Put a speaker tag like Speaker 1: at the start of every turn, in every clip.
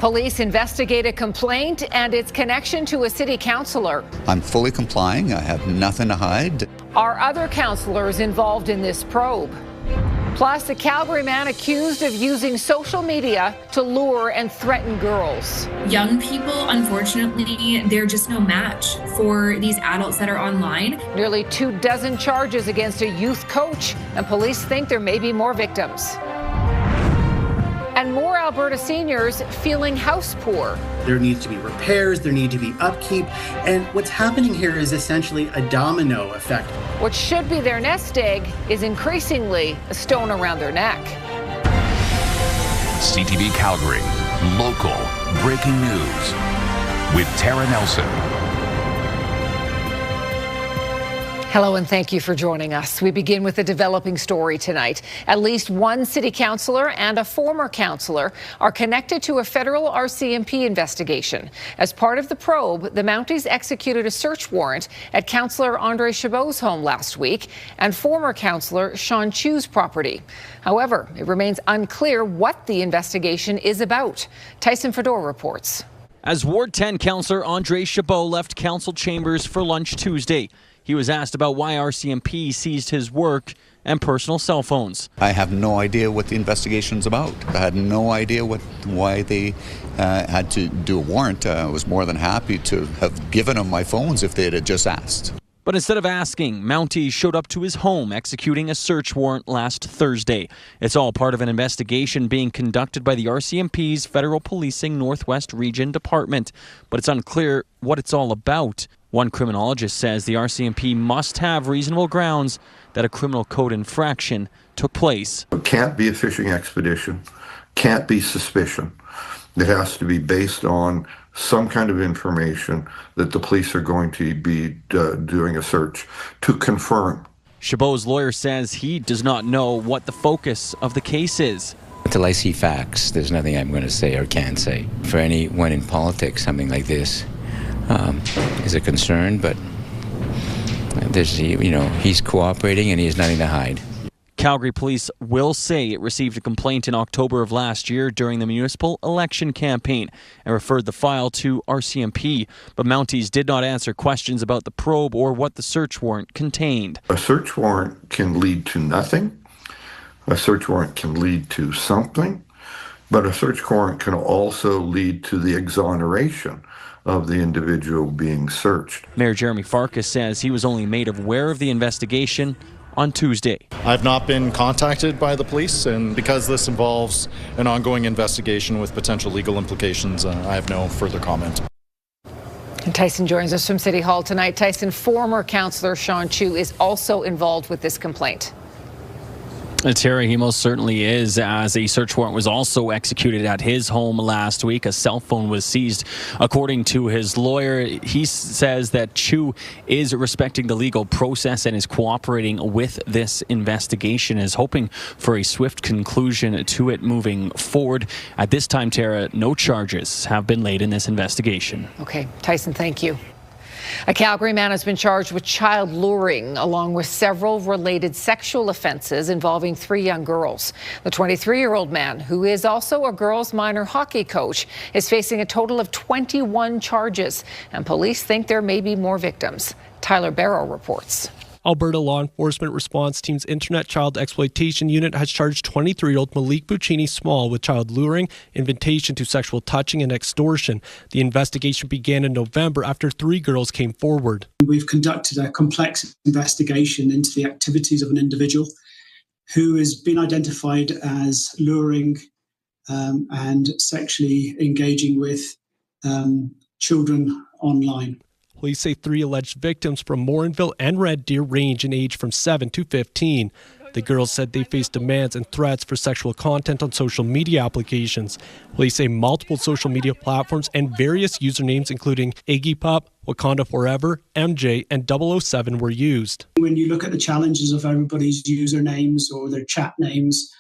Speaker 1: Police investigate a complaint and its connection to a city councillor.
Speaker 2: I'm fully complying. I have nothing to hide.
Speaker 1: Are other councillors involved in this probe? Plus, a Calgary man accused of using social media to lure and threaten girls.
Speaker 3: Young people, unfortunately, they're just no match for these adults that are online.
Speaker 1: Nearly 24 charges against a youth coach, and police think there may be more victims. And more Alberta seniors feeling house poor.
Speaker 4: There needs to be repairs, there need to be upkeep, and what's happening here is essentially a domino effect.
Speaker 1: What should be their nest egg is increasingly a stone around their neck.
Speaker 5: CTV Calgary, local breaking news with Tara Nelson.
Speaker 1: Hello and thank you for joining us. We begin with a developing story tonight. At least one city councillor and a former councillor are connected to a federal RCMP investigation. As part of the probe, the Mounties executed a search warrant at councillor Andre Chabot's home last week and former councillor Sean Chew's property. However, it remains unclear what the investigation is about. Tyson Fedor reports.
Speaker 6: As Ward 10 councillor Andre Chabot left council chambers for lunch Tuesday, he was asked about why RCMP seized his work and personal cell phones.
Speaker 2: I have no idea what the investigation's about. I had no idea why they had to do a warrant. I was more than happy to have given them my phones if they had just asked.
Speaker 6: But instead of asking, Mounties showed up to his home executing a search warrant last Thursday. It's all part of an investigation being conducted by the RCMP's Federal Policing Northwest Region Department. But it's unclear what it's all about. One criminologist says the RCMP must have reasonable grounds that a criminal code infraction took place.
Speaker 7: It can't be a fishing expedition, can't be suspicion. It has to be based on some kind of information that the police are going to be doing a search to confirm.
Speaker 6: Chabot's lawyer says he does not know what the focus of the case is.
Speaker 8: Until I see facts, there's nothing I'm going to say or can say. For anyone in politics, something like this is a concern, but he's cooperating and he has nothing to hide.
Speaker 6: Calgary police will say it received a complaint in October of last year during the municipal election campaign and referred the file to RCMP, but Mounties did not answer questions about the probe or what the search warrant contained.
Speaker 7: A search warrant can lead to nothing. A search warrant can lead to something, but a search warrant can also lead to the exoneration of the individual being searched.
Speaker 6: Mayor Jeremy Farkas says he was only made aware of the investigation on Tuesday.
Speaker 9: I've not been contacted by the police, and because this involves an ongoing investigation with potential legal implications, I have no further comment.
Speaker 1: And Tyson joins us from City Hall tonight. Tyson, former councillor Sean Chew is also involved with this complaint.
Speaker 6: Terry, he most certainly is, as a search warrant was also executed at his home last week. A cell phone was seized. According to his lawyer, he says that Chew is respecting the legal process and is cooperating with this investigation, is hoping for a swift conclusion to it moving forward. At this time, Tara, no charges have been laid in this investigation.
Speaker 1: Okay, Tyson, thank you. A Calgary man has been charged with child luring, along with several related sexual offences involving 3 young girls. The 23-year-old man, who is also a girls' minor hockey coach, is facing a total of 21 charges, and police think there may be more victims. Tyler Barrow reports.
Speaker 10: Alberta Law Enforcement Response Team's Internet Child Exploitation Unit has charged 23-year-old Malik Buccini Small with child luring, invitation to sexual touching, and extortion. The investigation began in November after 3 girls came forward.
Speaker 11: We've conducted a complex investigation into the activities of an individual who has been identified as luring and sexually engaging with children online.
Speaker 10: Police say 3 alleged victims from Morinville and Red Deer range in age from 7 to 15. The girls said they faced demands and threats for sexual content on social media applications. Police say multiple social media platforms and various usernames including Iggy Pop, Wakanda Forever, MJ, and 007 were used.
Speaker 11: When you look at the challenges of everybody's usernames or their chat names,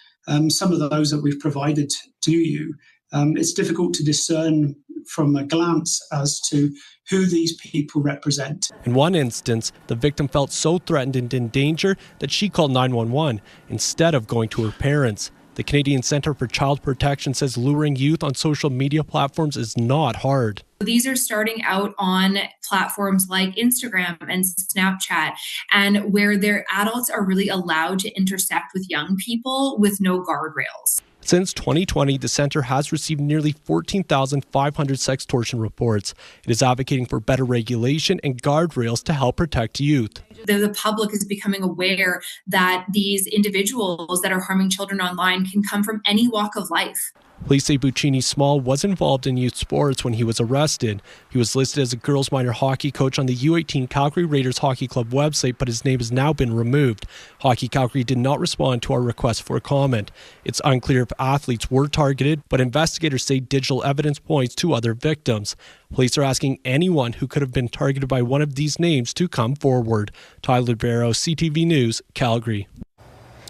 Speaker 11: some of those that we've provided to you, it's difficult to discern from a glance as to who these people represent.
Speaker 10: In one instance, the victim felt so threatened and in danger that she called 911 instead of going to her parents. The Canadian Centre for Child Protection says luring youth on social media platforms is not hard.
Speaker 3: These are starting out on platforms like Instagram and Snapchat, and where their adults are really allowed to intersect with young people with no guardrails.
Speaker 10: Since 2020, the centre has received nearly 14,500 sextortion reports. It is advocating for better regulation and guardrails to help protect youth.
Speaker 3: The public is becoming aware that these individuals that are harming children online can come from any walk of life.
Speaker 10: Police say Buccini Small was involved in youth sports when he was arrested. He was listed as a girls minor hockey coach on the U18 Calgary Raiders Hockey Club website, but his name has now been removed. Hockey Calgary did not respond to our request for a comment. It's unclear if athletes were targeted, but investigators say digital evidence points to other victims. Police are asking anyone who could have been targeted by one of these names to come forward. Tyler Barrow, CTV News, Calgary.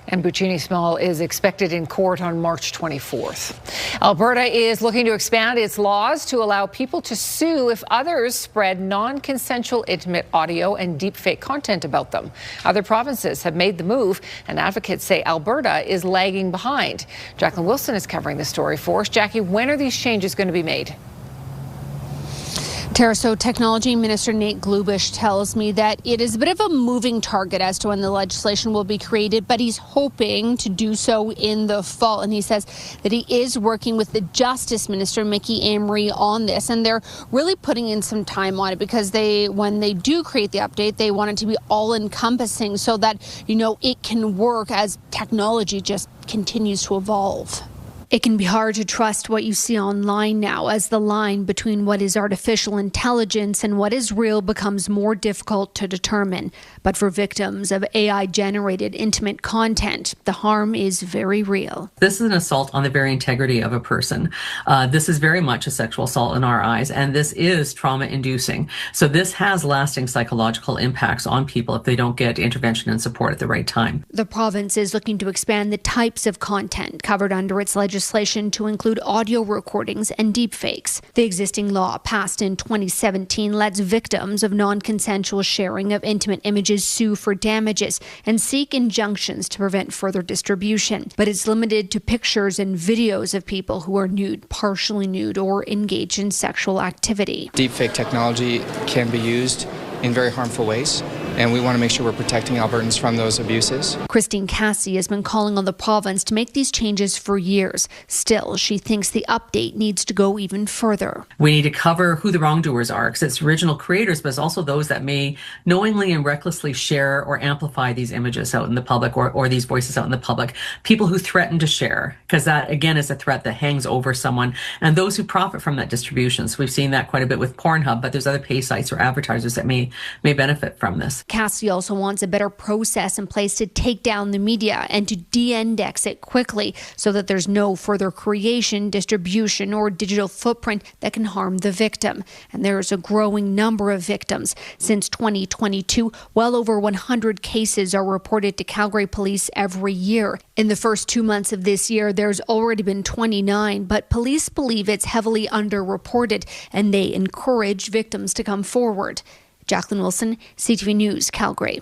Speaker 1: And Buccini Small is expected in court on March 24th. Alberta is looking to expand its laws to allow people to sue if others spread non-consensual intimate audio and deepfake content about them. Other provinces have made the move, and advocates say Alberta is lagging behind. Jacqueline Wilson is covering the story for us. Jackie, when are these changes going to be made?
Speaker 12: Tara, so Technology Minister Nate Glubish tells me that it is a bit of a moving target as to when the legislation will be created, but he's hoping to do so in the fall. And he says that he is working with the Justice Minister, Mickey Amory, on this. And they're really putting in some time on it because when they do create the update, they want it to be all-encompassing so that, it can work as technology just continues to evolve. It can be hard to trust what you see online now as the line between what is artificial intelligence and what is real becomes more difficult to determine. But for victims of AI-generated intimate content, the harm is very real.
Speaker 13: This is an assault on the very integrity of a person. This is very much a sexual assault in our eyes, and this is trauma-inducing. So this has lasting psychological impacts on people if they don't get intervention and support at the right time.
Speaker 12: The province is looking to expand the types of content covered under its legislation to include audio recordings and deepfakes. The existing law, passed in 2017, lets victims of non-consensual sharing of intimate images sue for damages and seek injunctions to prevent further distribution. But it's limited to pictures and videos of people who are nude, partially nude, or engage in sexual activity.
Speaker 14: Deepfake technology can be used in very harmful ways, and we want to make sure we're protecting Albertans from those abuses.
Speaker 12: Christine Cassie has been calling on the province to make these changes for years. Still, she thinks the update needs to go even further.
Speaker 13: We need to cover who the wrongdoers are, because it's original creators, but it's also those that may knowingly and recklessly share or amplify these images out in the public or these voices out in the public. People who threaten to share, because that, again, is a threat that hangs over someone, and those who profit from that distribution. So we've seen that quite a bit with Pornhub, but there's other pay sites or advertisers that may benefit from this.
Speaker 12: Cassie also wants a better process in place to take down the media and to de-index it quickly so that there's no further creation, distribution, or digital footprint that can harm the victim. And there is a growing number of victims. Since 2022, well over 100 cases are reported to Calgary police every year. In the first 2 months of this year, there's already been 29, but police believe it's heavily underreported, and they encourage victims to come forward. Jacqueline Wilson, CTV News, Calgary.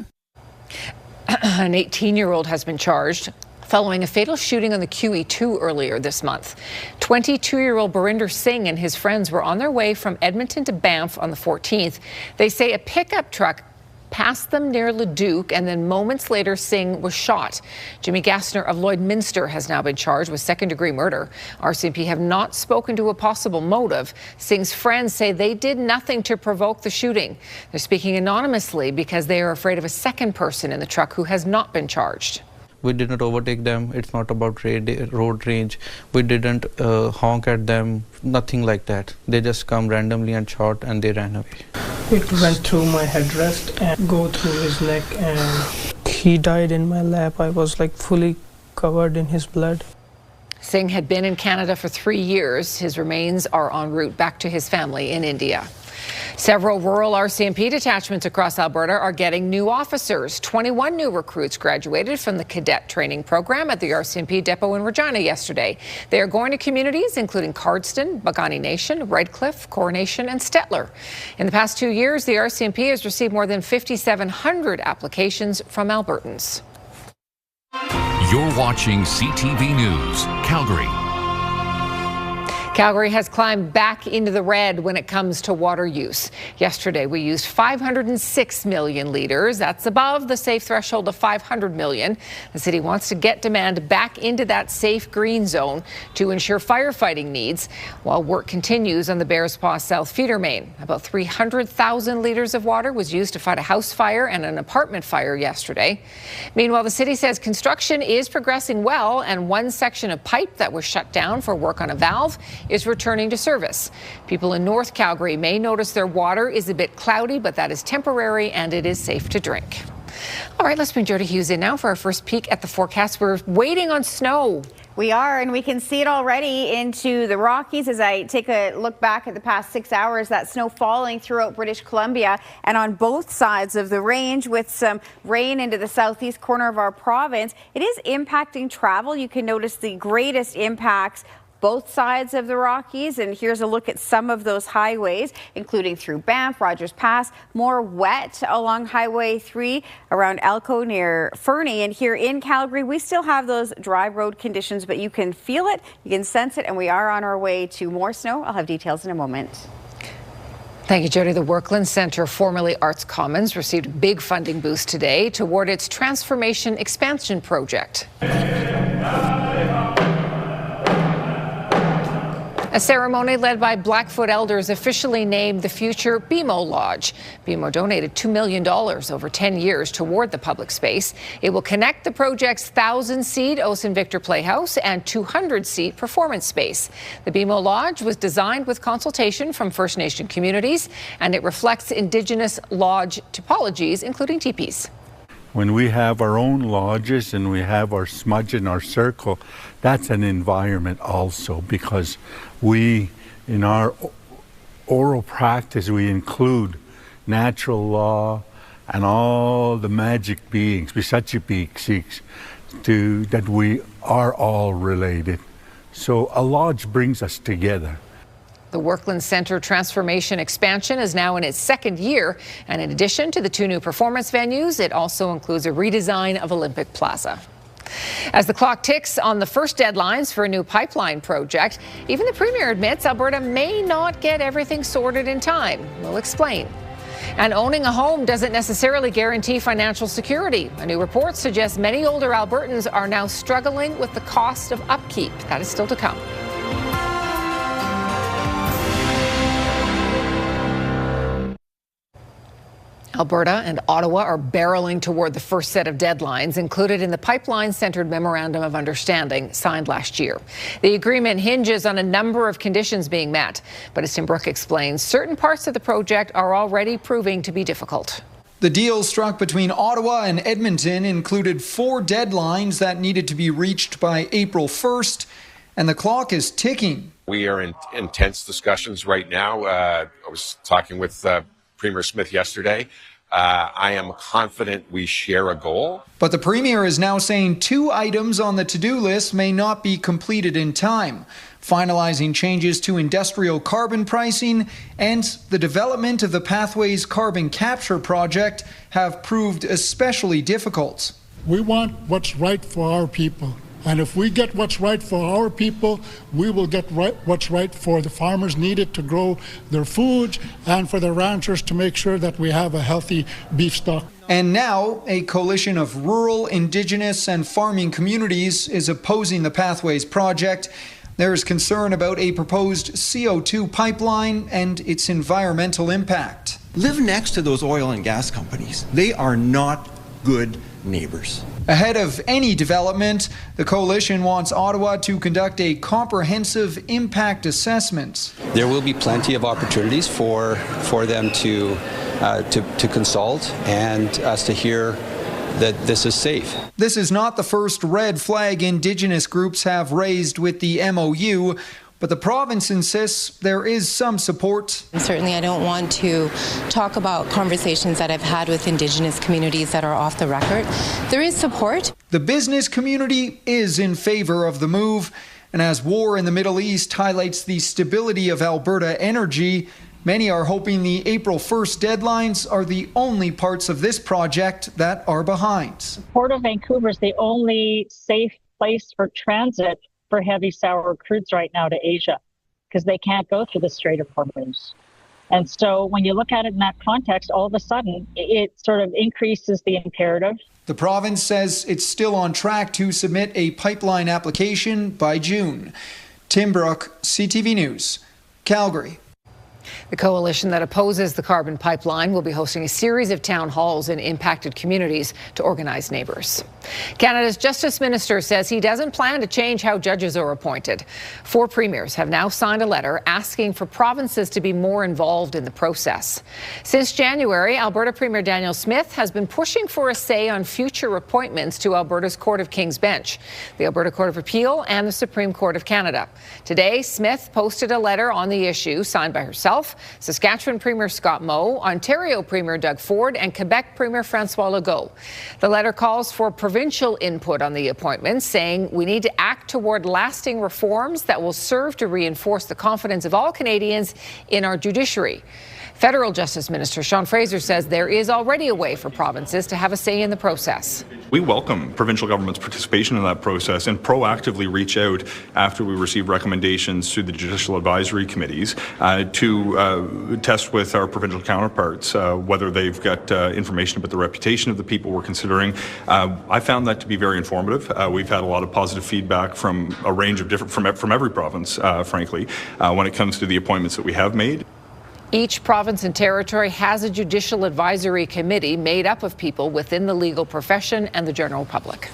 Speaker 1: An 18-year-old has been charged following a fatal shooting on the QE2 earlier this month. 22-year-old Barinder Singh and his friends were on their way from Edmonton to Banff on the 14th. They say a pickup truck passed them near Leduc, and then moments later, Singh was shot. Jimmy Gassner of Lloydminster has now been charged with second-degree murder. RCMP have not spoken to a possible motive. Singh's friends say they did nothing to provoke the shooting. They're speaking anonymously because they are afraid of a second person in the truck who has not been charged.
Speaker 15: We didn't overtake them. It's not about road rage. We didn't honk at them, nothing like that. They just come randomly and shot and they ran away.
Speaker 16: It went through my headrest and go through his neck, and he died in my lap. I was fully covered in his blood.
Speaker 1: Singh had been in Canada for 3 years. His remains are en route back to his family in India. Several rural RCMP detachments across Alberta are getting new officers. 21 new recruits graduated from the cadet training program at the RCMP depot in Regina yesterday. They are going to communities including Cardston, Bogani Nation, Redcliffe, Coronation, and Stettler. In the past 2 years, the RCMP has received more than 5,700 applications from Albertans.
Speaker 5: You're watching CTV News, Calgary.
Speaker 1: Calgary has climbed back into the red when it comes to water use. Yesterday, we used 506 million litres. That's above the safe threshold of 500 million. The city wants to get demand back into that safe green zone to ensure firefighting needs while work continues on the Bears Paw South feeder main. About 300,000 litres of water was used to fight a house fire and an apartment fire yesterday. Meanwhile, the city says construction is progressing well, and one section of pipe that was shut down for work on a valve is returning to service. People in North Calgary may notice their water is a bit cloudy, but that is temporary and it is safe to drink. All right, let's bring Jody Hughes in now for our first peek at the forecast. We're waiting on snow.
Speaker 17: We are, and we can see it already into the Rockies as I take a look back at the past 6 hours. That snow falling throughout British Columbia and on both sides of the range, with some rain into the southeast corner of our province. It is impacting travel. You can notice the greatest impacts both sides of the Rockies, and here's a look at some of those highways, including through Banff, Rogers Pass, more wet along Highway 3 around Elko near Fernie, and here in Calgary we still have those dry road conditions, but you can feel it, you can sense it, and we are on our way to more snow. I'll have details in a moment.
Speaker 1: Thank you, Jody. The Workland Centre, formerly Arts Commons, received a big funding boost today toward its Transformation Expansion project. A ceremony led by Blackfoot elders officially named the future BMO Lodge. BMO donated $2 million over 10 years toward the public space. It will connect the project's 1,000-seat Osen Victor Playhouse and 200-seat performance space. The BMO Lodge was designed with consultation from First Nation communities, and it reflects Indigenous lodge typologies, including teepees.
Speaker 18: When we have our own lodges and we have our smudge and our circle, that's an environment also, because we, in our oral practice, we include natural law and all the magic beings, that we are all related. So a lodge brings us together.
Speaker 1: The Workland Centre Transformation Expansion is now in its second year, and in addition to the 2 new performance venues, it also includes a redesign of Olympic Plaza. As the clock ticks on the first deadlines for a new pipeline project, even the Premier admits Alberta may not get everything sorted in time. We'll explain. And owning a home doesn't necessarily guarantee financial security. A new report suggests many older Albertans are now struggling with the cost of upkeep. That is still to come. Alberta and Ottawa are barreling toward the first set of deadlines included in the pipeline-centered Memorandum of Understanding signed last year. The agreement hinges on a number of conditions being met, but as Tim Brook explains, certain parts of the project are already proving to be difficult.
Speaker 19: The deal struck between Ottawa and Edmonton included 4 deadlines that needed to be reached by April 1st, and the clock is ticking.
Speaker 20: We are in intense discussions right now. I was talking with Premier Smith yesterday. I am confident we share a goal.
Speaker 19: But the Premier is now saying 2 items on the to-do list may not be completed in time. Finalizing changes to industrial carbon pricing and the development of the Pathways Carbon Capture project have proved especially difficult.
Speaker 21: We want what's right for our people. And if we get what's right for our people, we will get what's right for the farmers needed to grow their food and for the ranchers to make sure that we have a healthy beef stock.
Speaker 19: And now a coalition of rural, Indigenous and farming communities is opposing the Pathways project. There is concern about a proposed CO2 pipeline and its environmental impact.
Speaker 22: Live next to those oil and gas companies. They are not good neighbors.
Speaker 19: Ahead of any development, the coalition wants Ottawa to conduct a comprehensive impact assessment.
Speaker 23: There will be plenty of opportunities for them to consult and us to hear that this is safe.
Speaker 19: This is not the first red flag Indigenous groups have raised with the MOU, but the province insists there is some support.
Speaker 24: Certainly I don't want to talk about conversations that I've had with Indigenous communities that are off the record. There is support.
Speaker 19: The business community is in favor of the move, and as war in the Middle East highlights the stability of Alberta energy, Many are hoping the April 1st deadlines are the only parts of this project that are behind.
Speaker 2: Port of Vancouver is the only safe place for transit for heavy sour crudes right now to Asia, because they can't go through the Strait of Hormuz. And so when you look at it in that context, all of a sudden it sort of increases the imperative.
Speaker 19: The province says it's still on track to submit a pipeline application by June. Tim Brook, CTV News, Calgary.
Speaker 1: The coalition that opposes the carbon pipeline will be hosting a series of town halls in impacted communities to organize neighbours. Canada's Justice Minister says he doesn't plan to change how judges are appointed. 4 premiers have now signed a letter asking for provinces to be more involved in the process. Since January, Alberta Premier Daniel Smith has been pushing for a say on future appointments to Alberta's Court of King's Bench, the Alberta Court of Appeal and the Supreme Court of Canada. Today, Smith posted a letter on the issue signed by herself, Saskatchewan Premier Scott Moe, Ontario Premier Doug Ford, and Quebec Premier François Legault. The letter calls for provincial input on the appointments, saying we need to act toward lasting reforms that will serve to reinforce the confidence of all Canadians in our judiciary. Federal Justice Minister Sean Fraser says there is already a way for provinces to have a say in the process.
Speaker 4: We welcome provincial government's participation in that process and proactively reach out after we receive recommendations through the Judicial Advisory Committees to test with our provincial counterparts whether they've got information about the reputation of the people we're considering. I found that to be very informative. We've had a lot of positive feedback from a range of different, from every province, frankly, when it comes to the appointments that we have made.
Speaker 1: Each province and territory has a judicial advisory committee made up of people within the legal profession and the general public.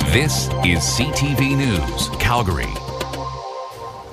Speaker 5: This is CTV News, Calgary.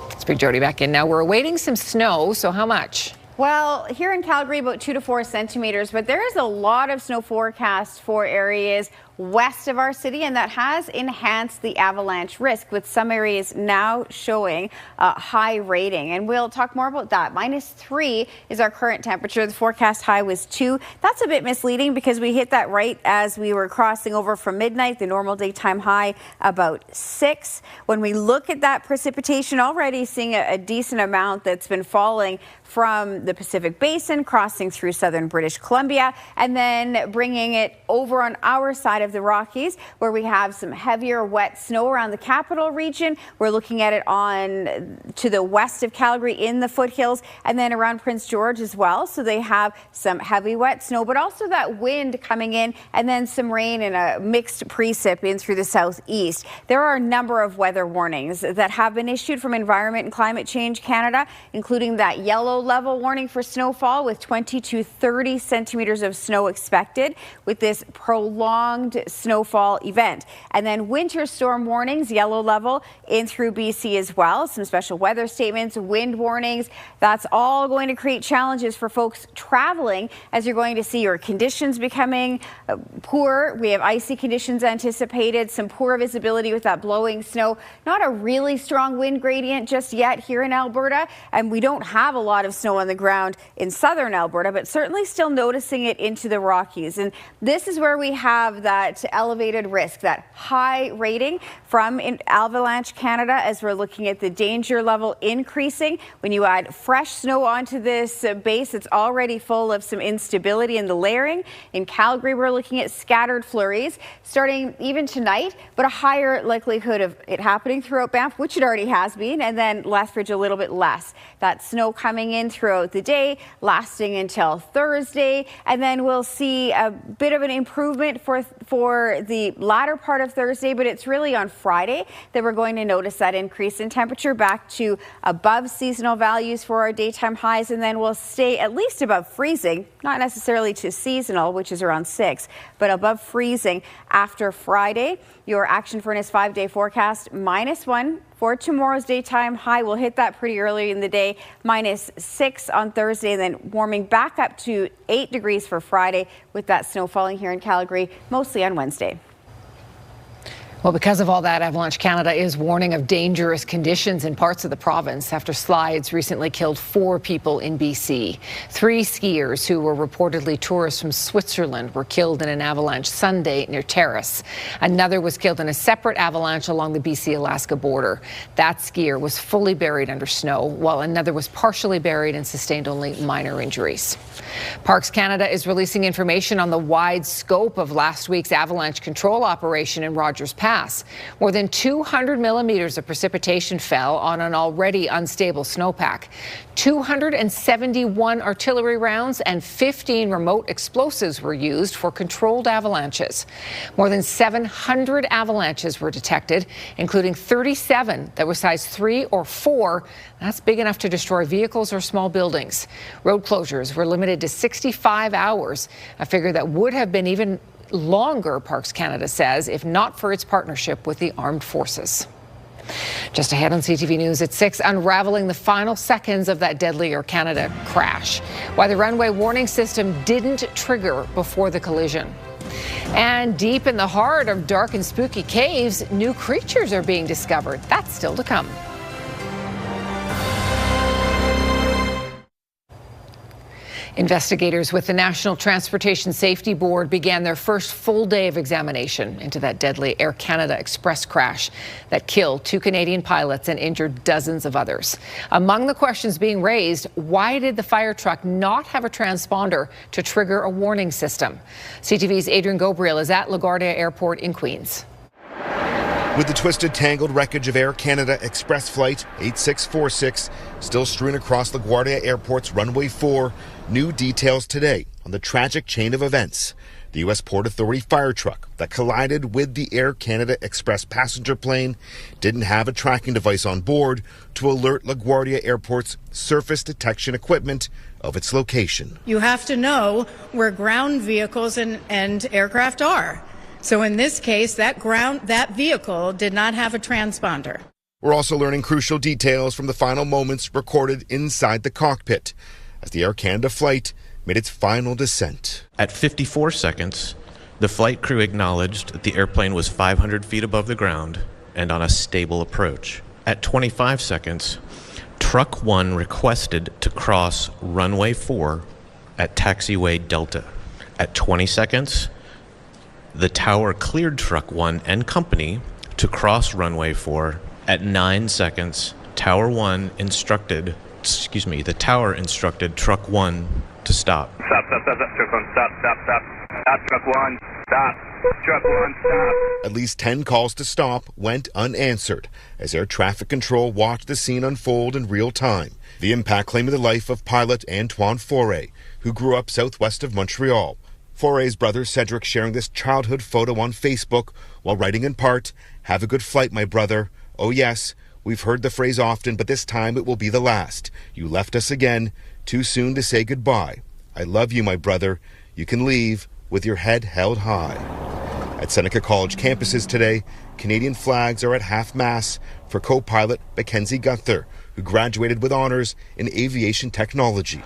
Speaker 1: Let's bring Jody back in now. We're awaiting some snow, so how much?
Speaker 17: Well, here in Calgary, about 2 to 4 centimeters, but there is a lot of snow forecast for areas west of our city, and that has enhanced the avalanche risk, with some areas now showing a high rating. And we'll talk more about that. -3 is our current temperature. The forecast high was 2. That's a bit misleading because we hit that right as we were crossing over from midnight. The normal daytime high about 6. When we look at that precipitation, already seeing a decent amount that's been falling from the Pacific Basin, crossing through southern British Columbia, and then bringing it over on our side of the Rockies, where we have some heavier wet snow around the capital region. We're looking at it on to the west of Calgary in the foothills, and then around Prince George as well. So they have some heavy wet snow, but also that wind coming in, and then some rain and a mixed precip in through the southeast. There are a number of weather warnings that have been issued from Environment and Climate Change Canada, including that yellow level warning for snowfall with 20 to 30 centimeters of snow expected with this prolonged snowfall event. And then winter storm warnings, yellow level in through BC as well. Some special weather statements, wind warnings. That's all going to create challenges for folks traveling, as you're going to see your conditions becoming poor. We have icy conditions anticipated, some poor visibility with that blowing snow. Not a really strong wind gradient just yet here in Alberta, and we don't have a lot of snow on the ground in southern Alberta, but certainly still noticing it into the Rockies. And this is where we have that elevated risk, that high rating from Avalanche Canada, as we're looking at the danger level increasing. When you add fresh snow onto this base, it's already full of some instability in the layering. In Calgary, we're looking at scattered flurries starting even tonight, but a higher likelihood of it happening throughout Banff, which it already has been, and then Lethbridge a little bit less. That snow coming in throughout the day, lasting until Thursday, and then we'll see a bit of an improvement for the latter part of Thursday, but it's really on Friday that we're going to notice that increase in temperature back to above seasonal values for our daytime highs, and then we'll stay at least above freezing, not necessarily to seasonal, which is around 6, but above freezing after Friday. Your Action Furnace 5-day forecast, -1 for tomorrow's daytime high. We'll hit that pretty early in the day, -6 on Thursday, and then warming back up to 8 degrees for Friday with that snow falling here in Calgary, mostly on Wednesday.
Speaker 1: Well, because of all that, Avalanche Canada is warning of dangerous conditions in parts of the province after slides recently killed 4 people in BC. 3 skiers who were reportedly tourists from Switzerland were killed in an avalanche Sunday near Terrace. Another was killed in a separate avalanche along the BC-Alaska border. That skier was fully buried under snow, while another was partially buried and sustained only minor injuries. Parks Canada is releasing information on the wide scope of last week's avalanche control operation in Rogers Pass. More than 200 millimeters of precipitation fell on an already unstable snowpack. 271 artillery rounds and 15 remote explosives were used for controlled avalanches. More than 700 avalanches were detected, including 37 that were size 3 or 4. That's big enough to destroy vehicles or small buildings. Road closures were limited to 65 hours, a figure that would have been even longer, Parks Canada says, if not for its partnership with the armed forces. Just ahead on CTV News at 6, unraveling the final seconds of that deadly Air Canada crash. Why the runway warning system didn't trigger before the collision. And deep in the heart of dark and spooky caves, new creatures are being discovered. That's still to come. Investigators with the National Transportation Safety Board began their first full day of examination into that deadly Air Canada Express crash that killed 2 Canadian pilots and injured dozens of others. Among the questions being raised, why did the fire truck not have a transponder to trigger a warning system? CTV's Adrian Gabriel is at LaGuardia Airport in Queens.
Speaker 6: With the twisted, tangled wreckage of Air Canada Express Flight 8646 still strewn across LaGuardia Airport's runway 4, new details today on the tragic chain of events. The U.S. Port Authority fire truck that collided with the Air Canada Express passenger plane didn't have a tracking device on board to alert LaGuardia Airport's surface detection equipment of its location.
Speaker 7: You have to know where ground vehicles and aircraft are. So in this case, that vehicle did not have a transponder.
Speaker 6: We're also learning crucial details from the final moments recorded inside the cockpit as the Air Canada flight made its final descent.
Speaker 8: At 54 seconds, the flight crew acknowledged that the airplane was 500 feet above the ground and on a stable approach. At 25 seconds, Truck 1 requested to cross runway 4 at taxiway Delta. At 20 seconds, the tower cleared Truck 1 and company to cross runway 4. At 9 seconds, the tower instructed Truck 1 to stop.
Speaker 9: Stop, Truck 1, stop, Truck 1, stop, Truck 1, stop.
Speaker 6: At least 10 calls to stop went unanswered as air traffic control watched the scene unfold in real time. The impact claiming the life of pilot Antoine Foray, who grew up southwest of Montreal. Foray's brother Cedric sharing this childhood photo on Facebook while writing in part, "Have a good flight, my brother. Oh yes, we've heard the phrase often, but this time it will be the last. You left us again, too soon to say goodbye. I love you, my brother. You can leave with your head held high." At Seneca College campuses today, Canadian flags are at half-mast for co-pilot Mackenzie Gunther, who graduated with honors in aviation technology.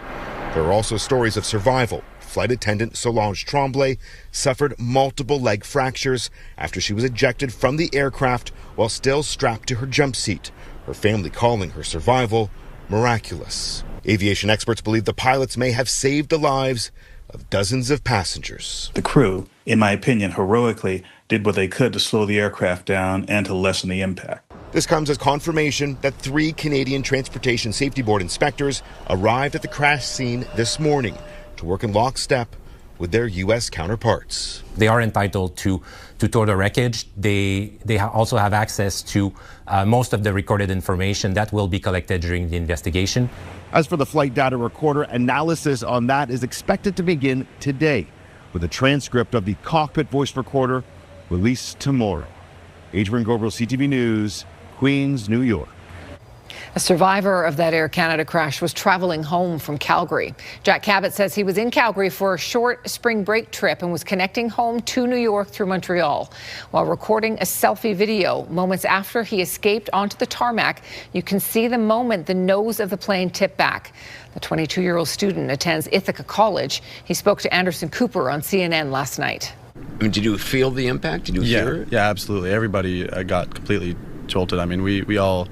Speaker 6: There are also stories of survival. Flight attendant Solange Tremblay suffered multiple leg fractures after she was ejected from the aircraft while still strapped to her jump seat, her family calling her survival miraculous. Aviation experts believe the pilots may have saved the lives of dozens of passengers.
Speaker 25: The crew, in my opinion, heroically did what they could to slow the aircraft down and to lessen the impact.
Speaker 6: This comes as confirmation that 3 Canadian Transportation Safety Board inspectors arrived at the crash scene this morning to work in lockstep with their U.S. counterparts.
Speaker 26: They are entitled to tour the wreckage. They also have access to most of the recorded information that will be collected during the investigation.
Speaker 27: As for the flight data recorder, analysis on that is expected to begin today, with a transcript of the cockpit voice recorder released tomorrow. Adrian Gabriel, CTV News, Queens, New York.
Speaker 1: A survivor of that Air Canada crash was traveling home from Calgary. Jack Cabot says he was in Calgary for a short spring break trip and was connecting home to New York through Montreal. While recording a selfie video moments after he escaped onto the tarmac, you can see the moment the nose of the plane tipped back. The 22-year-old student attends Ithaca College. He spoke to Anderson Cooper on CNN last night.
Speaker 3: I mean, did you feel the impact? Did you hear it?
Speaker 10: Yeah, absolutely. Everybody got completely jolted. I mean, we all,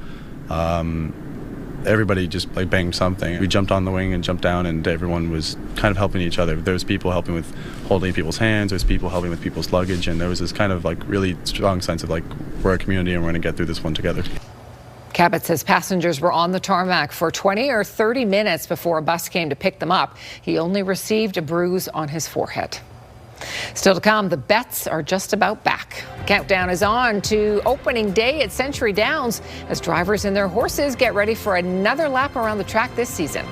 Speaker 10: everybody just like banged something. We jumped on the wing and jumped down, and everyone was kind of helping each other. There was people helping with holding people's hands. There was people helping with people's luggage, and there was this kind of like really strong sense of like we're a community and we're going to get through this one together.
Speaker 1: Cabot says passengers were on the tarmac for 20 or 30 minutes before a bus came to pick them up. He only received a bruise on his forehead. Still to come, the bets are just about back. Countdown is on to opening day at Century Downs as drivers and their horses get ready for another lap around the track this season.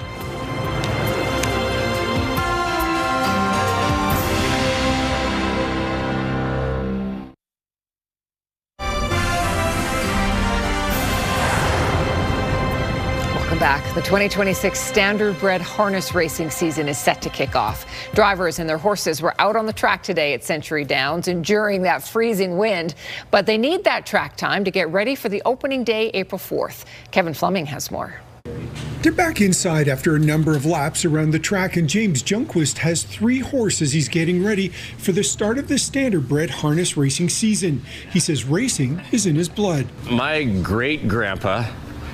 Speaker 1: Back. The 2026 Standardbred harness racing season is set to kick off. Drivers and their horses were out on the track today at Century Downs, enduring that freezing wind, but they need that track time to get ready for the opening day, April 4th. Kevin Fleming has more.
Speaker 11: They're back inside after a number of laps around the track, and James Junquist has 3 horses he's getting ready for the start of the Standardbred harness racing season. He says racing is in his blood.
Speaker 12: My great-grandpa,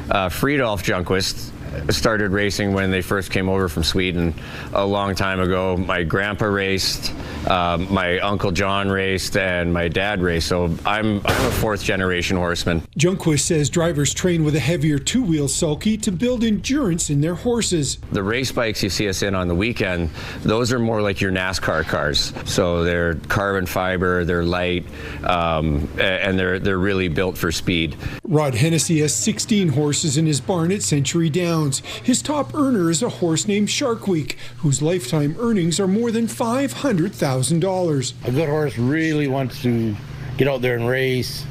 Speaker 12: Fridolf Junquist, started racing when they first came over from Sweden a long time ago. My grandpa raced, my uncle John raced, and my dad raced. So I'm a 4th generation horseman.
Speaker 11: Junquist says drivers train with a heavier 2-wheel sulky to build endurance in their horses.
Speaker 12: The race bikes you see us in on the weekend, those are more like your NASCAR cars. So they're carbon fiber, they're light, and they're really built for speed.
Speaker 11: Rod Hennessy has 16 horses in his barn at Century Downs. His top earner is a horse named Shark Week, whose lifetime earnings are more than $500,000.
Speaker 13: A good horse really wants to get out there and race.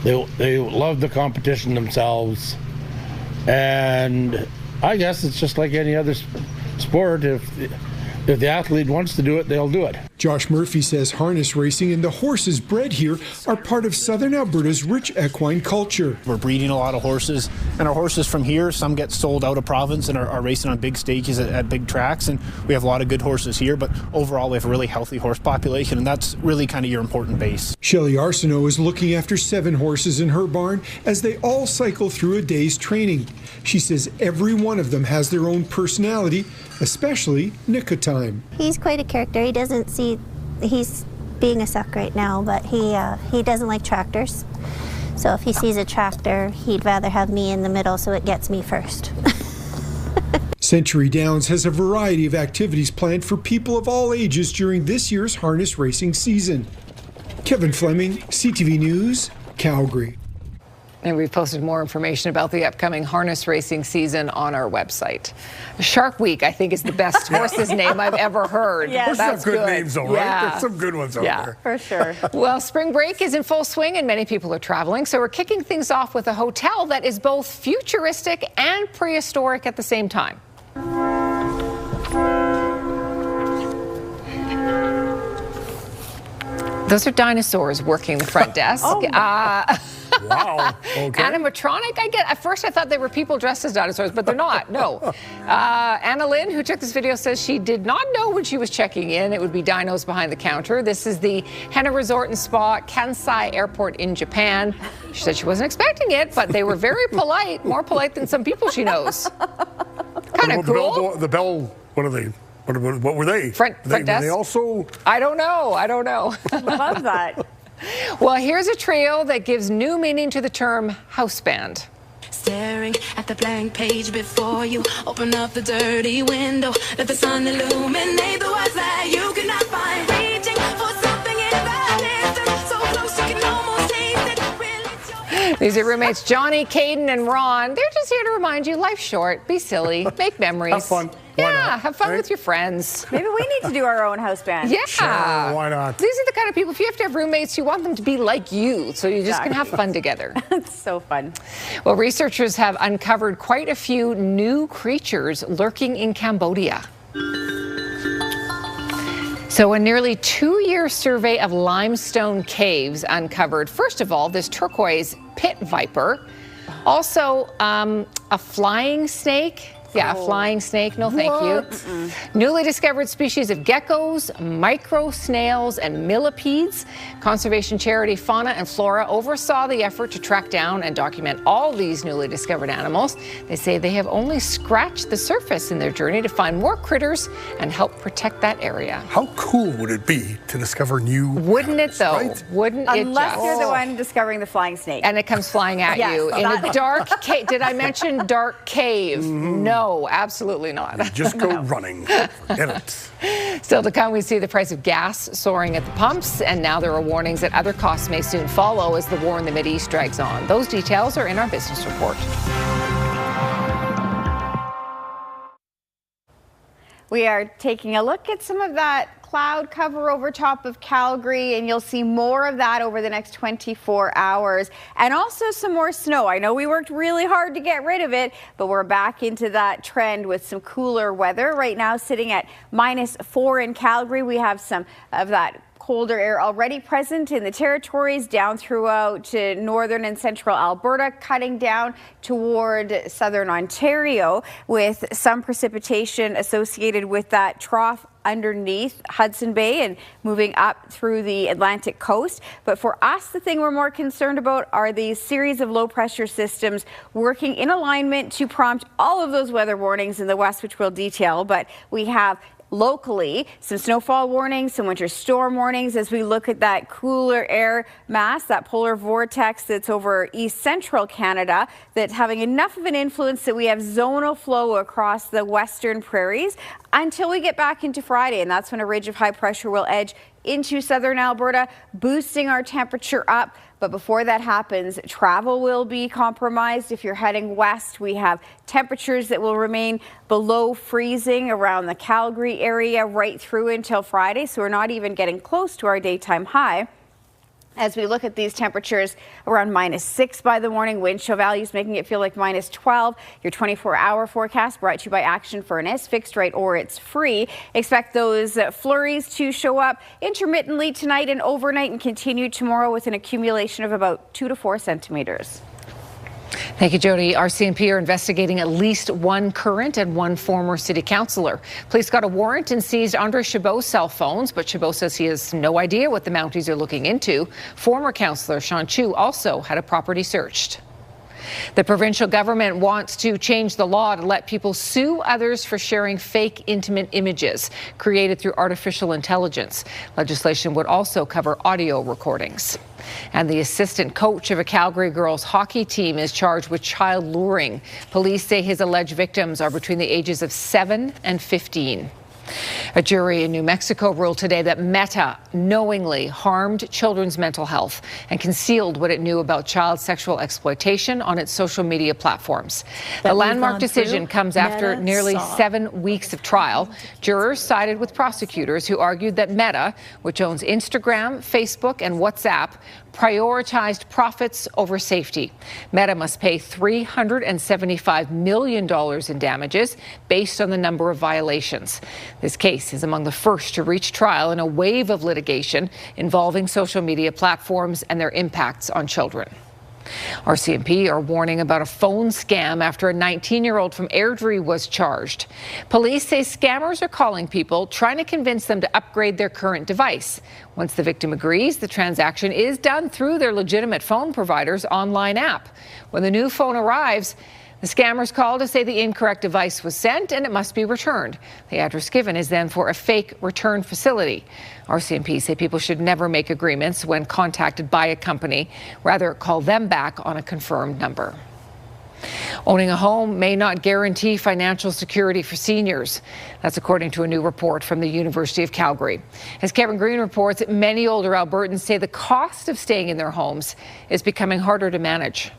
Speaker 13: They love the competition themselves. And I guess it's just like any other sport. If the athlete wants to do it, they'll do it.
Speaker 11: Josh Murphy says harness racing and the horses bred here are part of Southern Alberta's rich equine culture.
Speaker 14: We're breeding a lot of horses, and our horses from here, some get sold out of province and are racing on big stages at big tracks, and we have a lot of good horses here, but overall we have a really healthy horse population, and that's really kind of your important base.
Speaker 11: Shelley Arsenault is looking after 7 horses in her barn as they all cycle through a day's training. She says every one of them has their own personality, especially Nicotime.
Speaker 15: He's quite a character. He doesn't see, he's being a suck right now, but he doesn't like tractors. So if he sees a tractor, he'd rather have me in the middle so it gets me first.
Speaker 11: Century Downs has a variety of activities planned for people of all ages during this year's harness racing season. Kevin Fleming, CTV News, Calgary.
Speaker 1: And we've posted more information about the upcoming harness racing season on our website. Shark Week, I think, is the best horse's name I've ever heard.
Speaker 28: Yes.
Speaker 1: That's
Speaker 28: some good names, though, right? There's some good ones out there.
Speaker 17: For sure.
Speaker 1: Well, spring break is in full swing and many people are traveling. So we're kicking things off with a hotel that is both futuristic and prehistoric at the same time. Those are dinosaurs working the front desk.
Speaker 28: Wow. Okay.
Speaker 1: Animatronic, at first I thought they were people dressed as dinosaurs, but they're not, no. Anna Lynn, who took this video, says she did not know when she was checking in it would be dinos behind the counter. This is the Hena Resort and Spa at Kansai Airport in Japan. She said she wasn't expecting it, but they were very polite, more polite than some people she knows. Kind of cool.
Speaker 28: The bell, what are they? What were they?
Speaker 1: Front desk?
Speaker 28: Were they also?
Speaker 1: I don't know.
Speaker 17: Love that.
Speaker 1: Well, here's a trail that gives new meaning to the term house band.
Speaker 29: Staring at the blank page before you, open up the dirty window, let the sun illuminate the words that you cannot find, reaching for something in the distance, so close you can almost taste it.
Speaker 1: These are roommates Johnny, Caden, and Ron. They're just here to remind you life's short, be silly, make memories.
Speaker 28: Have fun.
Speaker 1: Yeah, have fun with your friends.
Speaker 17: Maybe we need to do our own house band.
Speaker 1: Yeah.
Speaker 28: Sure, why not?
Speaker 1: These are the kind of people, if you have to have roommates, you want them to be like you, so you just can have fun together.
Speaker 17: It's so fun.
Speaker 1: Well, researchers have uncovered quite a few new creatures lurking in Cambodia. So a nearly 2-year survey of limestone caves uncovered, first of all, this turquoise pit viper, also a flying snake, Yeah, a flying snake. No, thank you. Newly discovered species of geckos, micro snails, and millipedes. Conservation charity Fauna and Flora oversaw the effort to track down and document all these newly discovered animals. They say they have only scratched the surface in their journey to find more critters and help protect that area.
Speaker 28: How cool would it be to discover new
Speaker 1: Wouldn't it, though?
Speaker 28: Right?
Speaker 1: Wouldn't it
Speaker 17: Unless
Speaker 1: just?
Speaker 17: you're the one discovering the flying snake.
Speaker 1: And it comes flying at you in a dark cave. Did I mention dark cave? No, absolutely not.
Speaker 28: You just go running. Forget it.
Speaker 1: Still to come, we see the price of gas soaring at the pumps, and now there are warnings that other costs may soon follow as the war in the Mideast drags on. Those details are in our business report.
Speaker 17: We are taking a look at some of that cloud cover over top of Calgary, and you'll see more of that over the next 24 hours. And also some more snow. I know we worked really hard to get rid of it, but we're back into that trend with some cooler weather. Right now sitting at -4 in Calgary. We have some of that colder air already present in the territories down throughout to northern and central Alberta, cutting down toward southern Ontario with some precipitation associated with that trough underneath Hudson Bay and moving up through the Atlantic coast. But for us, the thing we're more concerned about are these series of low pressure systems working in alignment to prompt all of those weather warnings in the west, which we'll detail. But we have locally some snowfall warnings, some winter storm warnings as we look at that cooler air mass, that polar vortex that's over east central Canada that's having enough of an influence that we have zonal flow across the western prairies until we get back into Friday, and that's when a ridge of high pressure will edge into southern Alberta, boosting our temperature up. But before that happens, travel will be compromised. If you're heading west, we have temperatures that will remain below freezing around the Calgary area right through until Friday. So we're not even getting close to our daytime high. As we look at these temperatures around -6 by the morning, wind chill values making it feel like -12. Your 24-hour forecast brought to you by Action Furnace, fixed rate or it's free. Expect those flurries to show up intermittently tonight and overnight and continue tomorrow with an accumulation of about 2 to 4 centimeters.
Speaker 1: Thank you, Jody. RCMP are investigating at least one current and one former city councillor. Police got a warrant and seized Andre Chabot's cell phones, but Chabot says he has no idea what the Mounties are looking into. Former councillor Sean Chu also had a property searched. The provincial government wants to change the law to let people sue others for sharing fake intimate images created through artificial intelligence. Legislation would also cover audio recordings. And the assistant coach of a Calgary girls hockey team is charged with child luring. Police say his alleged victims are between the ages of 7 and 15. A jury in New Mexico ruled today that Meta knowingly harmed children's mental health and concealed what it knew about child sexual exploitation on its social media platforms. The landmark decision comes after nearly 7 weeks of trial. Jurors sided with prosecutors who argued that Meta, which owns Instagram, Facebook, and WhatsApp, prioritized profits over safety. Meta must pay $375 million in damages based on the number of violations. This case is among the first to reach trial in a wave of litigation involving social media platforms and their impacts on children. RCMP are warning about a phone scam after a 19-year-old from Airdrie was charged. Police say scammers are calling people, trying to convince them to upgrade their current device. Once the victim agrees, the transaction is done through their legitimate phone provider's online app. When the new phone arrives, the scammers call to say the incorrect device was sent and it must be returned. The address given is then for a fake return facility. RCMP say people should never make agreements when contacted by a company. Rather, call them back on a confirmed number. Owning a home may not guarantee financial security for seniors. That's according to a new report from the University of Calgary. As Kevin Green reports, many older Albertans say the cost of staying in their homes is becoming harder to manage.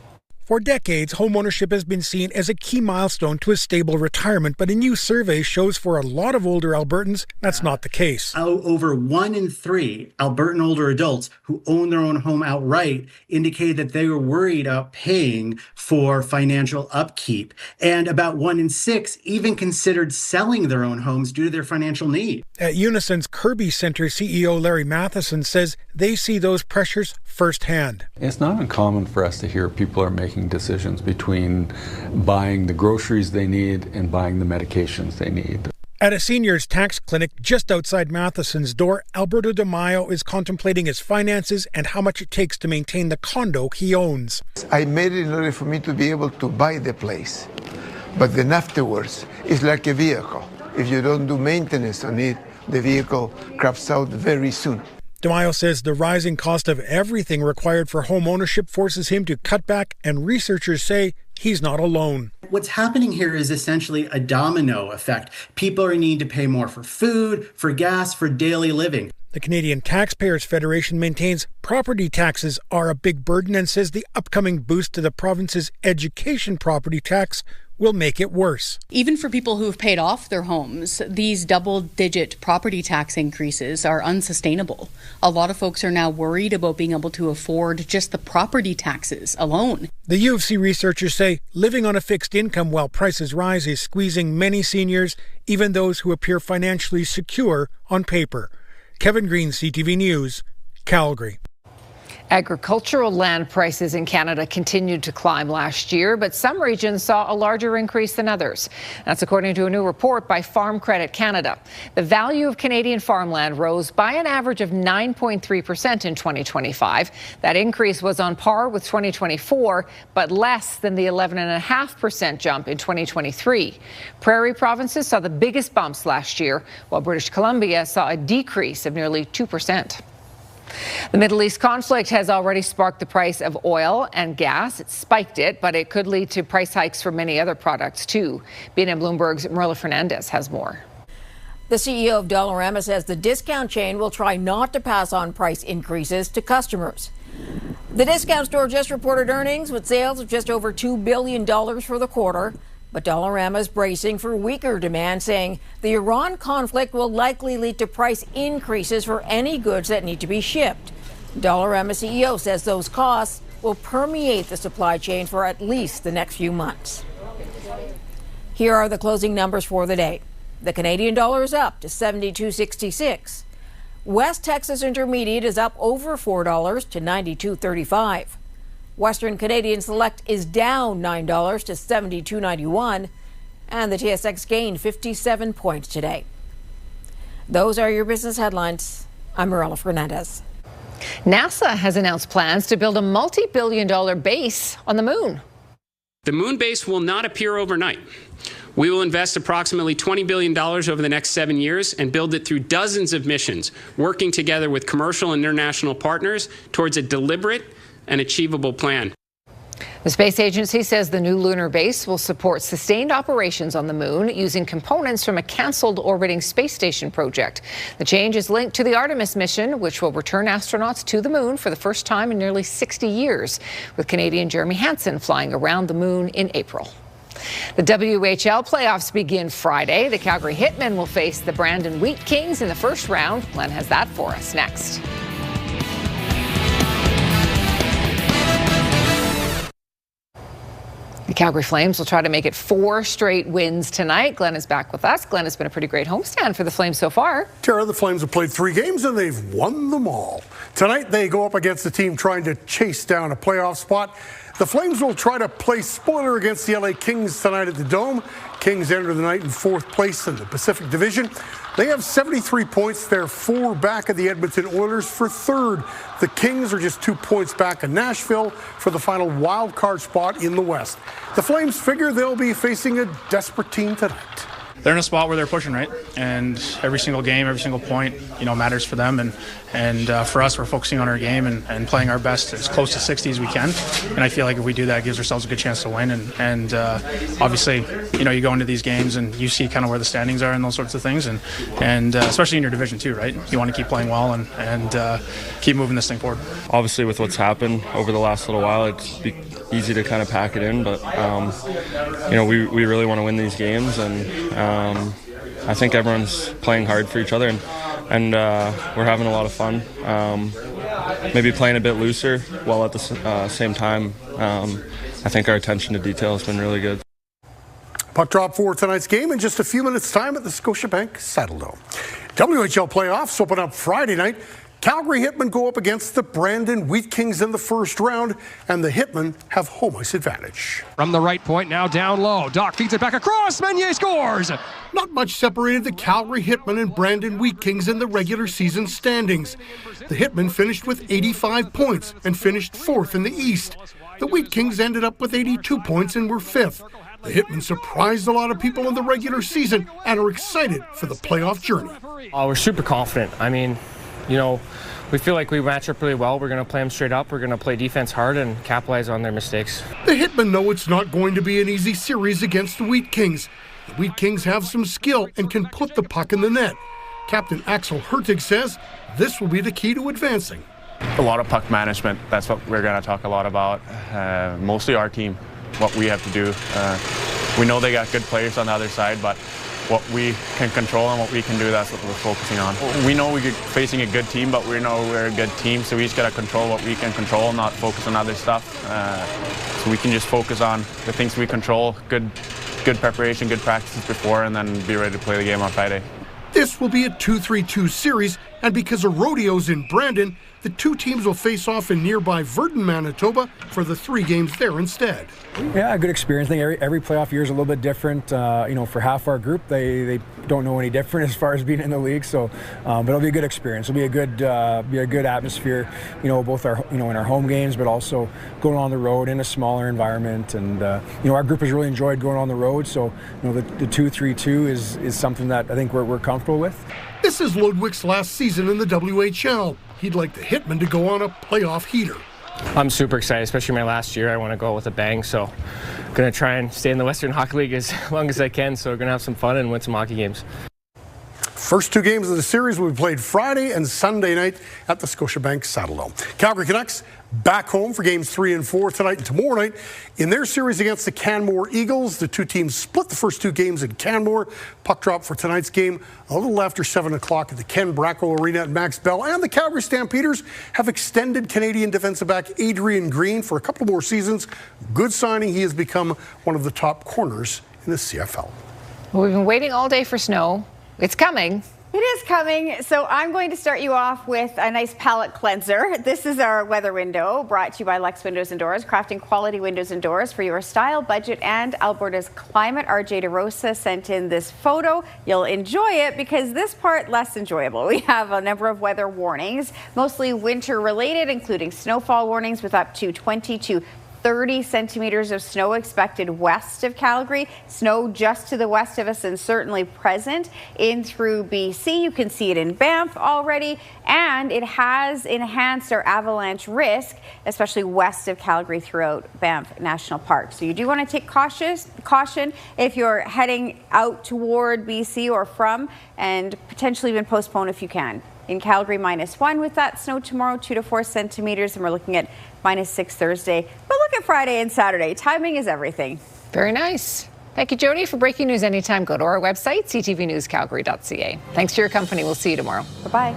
Speaker 2: For decades, homeownership has been seen as a key milestone to a stable retirement, but a new survey shows for a lot of older Albertans, that's not the case.
Speaker 16: Over 1 in 3 Albertan older adults who own their own home outright indicated that they were worried about paying for financial upkeep. And about 1 in 6 even considered selling their own homes due to their financial need.
Speaker 2: At Unison's Kirby Center, CEO Larry Matheson says they see those pressures firsthand.
Speaker 18: It's not uncommon for us to hear people are making
Speaker 4: making decisions between buying the groceries they need and buying the medications they need.
Speaker 2: At a seniors tax clinic just outside Matheson's door, Alberto De Maio is contemplating his finances and how much it takes to maintain the condo he owns.
Speaker 5: I made it in order for me to be able to buy the place. But then afterwards, it's like a vehicle. If you don't do maintenance on it, the vehicle craps out very soon.
Speaker 2: De Maio says the rising cost of everything required for home ownership forces him to cut back, and researchers say he's not alone.
Speaker 16: What's happening here is essentially a domino effect. People are needing to pay more for food, for gas, for daily living.
Speaker 2: The Canadian Taxpayers Federation maintains property taxes are a big burden and says the upcoming boost to the province's education property tax will make it worse.
Speaker 18: Even for people who have paid off their homes, these double-digit property tax increases are unsustainable. A lot of folks are now worried about being able to afford just the property taxes alone.
Speaker 2: The U of C researchers say living on a fixed income while prices rise is squeezing many seniors, even those who appear financially secure on paper. Kevin Green, CTV News, Calgary.
Speaker 1: Agricultural land prices in Canada continued to climb last year, but some regions saw a larger increase than others. That's according to a new report by Farm Credit Canada. The value of Canadian farmland rose by an average of 9.3% in 2025. That increase was on par with 2024, but less than the 11.5% jump in 2023. Prairie provinces saw the biggest bumps last year, while British Columbia saw a decrease of nearly 2%. The Middle East conflict has already sparked the price of oil and gas. It spiked it, but it could lead to price hikes for many other products too. BNN Bloomberg's Marilla Fernandez has more.
Speaker 19: The CEO of Dollarama says the discount chain will try not to pass on price increases to customers. The discount store just reported earnings with sales of just over $2 billion for the quarter. But Dollarama is bracing for weaker demand, saying the Iran conflict will likely lead to price increases for any goods that need to be shipped. Dollarama CEO says those costs will permeate the supply chain for at least the next few months. Here are the closing numbers for the day. The Canadian dollar is up to 72.66. West Texas Intermediate is up over $4 to 92.35. Western Canadian Select is down $9 to 72.91, and the TSX gained 57 points today. Those are your business headlines. I'm Marilla Fernandez.
Speaker 1: NASA has announced plans to build a multi-billion-dollar base on the moon.
Speaker 20: The moon base will not appear overnight. We will invest approximately $20 billion over the next 7 years and build it through dozens of missions, working together with commercial and international partners towards a deliberate and achievable plan.
Speaker 1: The space agency says the new lunar base will support sustained operations on the moon using components from a canceled orbiting space station project. The change is linked to the Artemis mission, which will return astronauts to the moon for the first time in nearly 60 years, with Canadian Jeremy Hansen flying around the moon in April. The WHL playoffs begin Friday. The Calgary Hitmen will face the Brandon Wheat Kings in the first round. Len has that for us next. The Calgary Flames will try to make it 4 straight wins tonight. Glenn is back with us. Glenn, has been a pretty great homestand for the Flames so far.
Speaker 28: Tara, the Flames have played 3 games and they've won them all. Tonight they go up against a team trying to chase down a playoff spot. The Flames will try to play spoiler against the LA Kings tonight at the Dome. Kings enter the night in 4th place in the Pacific Division. They have 73 points. They're 4 back of the Edmonton Oilers for 3rd. The Kings are just 2 points back of Nashville for the final wild card spot in the West. The Flames figure they'll be facing a desperate team tonight.
Speaker 21: They're in a spot where they're pushing, right? And every single game, every single point, matters for them. And for us, we're focusing on our game and playing our best as close to 60 as we can. And I feel like if we do that, it gives ourselves a good chance to win. And obviously, you go into these games and you see kind of where the standings are and those sorts of things. And especially in your division too, right? You want to keep playing well and keep moving this thing forward.
Speaker 10: Obviously, with what's happened over the last little while, it's easy to kind of pack it in. But, we really want to win these games. And I think everyone's playing hard for each other, and we're having a lot of fun. Maybe playing a bit looser, while at the same time, I think our attention to detail has been really good.
Speaker 28: Puck drop for tonight's game in just a few minutes' time at the Scotiabank Saddledome. WHL playoffs open up Friday night. Calgary Hitmen go up against the Brandon Wheat Kings in the first round, and the Hitmen have home ice advantage.
Speaker 6: From the right point, now down low. Doc feeds it back across. Meunier scores.
Speaker 28: Not much separated the Calgary Hitmen and Brandon Wheat Kings in the regular season standings. The Hitmen finished with 85 points and finished 4th in the East. The Wheat Kings ended up with 82 points and were 5th. The Hitmen surprised a lot of people in the regular season and are excited for the playoff journey.
Speaker 7: We're super confident. I mean, you know, we feel like we match up really well. We're going to play them straight up. We're going to play defense hard and capitalize on their mistakes.
Speaker 28: The Hitmen know it's not going to be an easy series against the Wheat Kings. The Wheat Kings have some skill and can put the puck in the net. Captain Axel Hertig says this will be the key to advancing.
Speaker 8: A lot of puck management. That's what we're going to talk a lot about. Mostly our team, what we have to do. We know they got good players on the other side, but what we can control and what we can do, that's what we're focusing on. We know we're facing a good team, but we know we're a good team, so we just got to control what we can control, not focus on other stuff. So we can just focus on the things we control, good preparation, good practices before, and then be ready to play the game on Friday.
Speaker 28: This will be a 2-3-2 series, and because of rodeos in Brandon, the two teams will face off in nearby Virden, Manitoba for the 3 games there instead.
Speaker 9: Yeah, a good experience. I think every playoff year is a little bit different. You know, for half our group, they don't know any different as far as being in the league. So, but it'll be a good experience. It'll be a good atmosphere. You know, both our in our home games, but also going on the road in a smaller environment. And you know, our group has really enjoyed going on the road. So, you know, the 2-3-2 is something that I think we're comfortable with.
Speaker 28: This is Ludwig's last season in the WHL. He'd like the Hitmen to go on a playoff heater.
Speaker 7: I'm super excited, especially my last year. I want to go with a bang, so I'm going to try and stay in the Western Hockey League as long as I can, so we're going to have some fun and win some hockey games.
Speaker 28: First 2 games of the series will be played Friday and Sunday night at the Scotiabank Saddledome. Calgary Canucks back home for games 3 and 4 tonight and tomorrow night. In their series against the Canmore Eagles, the two teams split the first 2 games in Canmore. Puck drop for tonight's game a little after 7 o'clock at the Ken Bracco Arena at Max Bell. And the Calgary Stampeders have extended Canadian defensive back Adrian Green for a couple more seasons. Good signing. He has become one of the top corners in the CFL.
Speaker 1: Well, we've been waiting all day for snow. It's coming.
Speaker 17: It is coming. So I'm going to start you off with a nice palette cleanser. This is our weather window brought to you by Lux Windows and Doors, crafting quality windows and doors for your style, budget, and Alberta's climate. RJ DeRosa sent in this photo. You'll enjoy it because this part less enjoyable. We have a number of weather warnings, mostly winter related, including snowfall warnings with up to 20 to 30 centimeters of snow expected west of Calgary. Snow just to the west of us and certainly present in through BC. You can see it in Banff already, and it has enhanced our avalanche risk, especially west of Calgary throughout Banff National Park. So you do want to take caution if you're heading out toward BC or from, and potentially even postpone if you can. In Calgary, -1 with that snow tomorrow, 2 to 4 centimeters, and we're looking at -6 Thursday. But look at Friday and Saturday. Timing is everything.
Speaker 1: Very nice. Thank you, Jody. For breaking news anytime, go to our website, ctvnewscalgary.ca. Thanks for your company. We'll see you tomorrow.
Speaker 17: Bye-bye.